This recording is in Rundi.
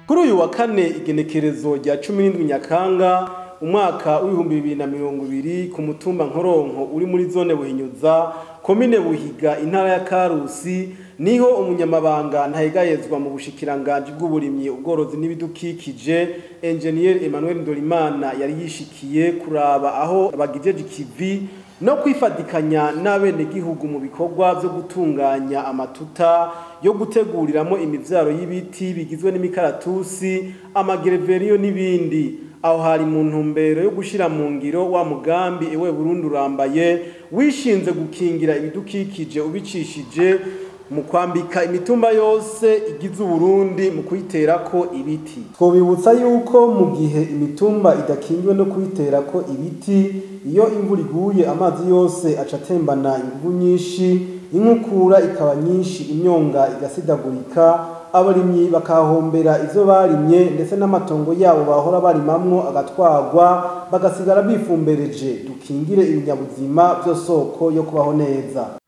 Kuri uyu wa kane igenekerezo rya 17 Nyakanga umwaka w'ibihumbi 2020 ku mutumba Nkoronko uri muri zone Buhinyuza komine Buhiga intara ya Karusi niho umunyamabanga ntahegayezwa mu bushikiranganje bw'uburimyi ubworozi n'ibidukikije Engineer Emmanuel Ndorimana yari yishikiye kuraba aho bagijeje ikivi no kwifadikanya n'abene gihugu mu bikorwa byo gutunganya amatuta yo guteguriramo imivyaro y'ibiti bigizwe n'imikaratusi amagereveriyo n'ibindi aho hari mu ntumbero yo gushira mu ngiro wa mugambi ewe Burundi urambaye wishinze gukingira ibidukikije ubicishije mu kwambika imitumba yose igize Burundi mu kuyiterako ibiti. Twobibutsa yuko mu gihe imitumba idakingiwe no kuyiterako ibiti, iyo imvura iguye amazi yose acatembana inguvu nyinshi, inkukura ikaba nyinshi, imyonga igasidagurika, abarimyi bakahombera izo barimye ndetse n'amatongo yabo bahora barimamwo agatwarwa bagasigara bifumbereje. Dukingire ibinyabuzima byo soko yo kubaho neza.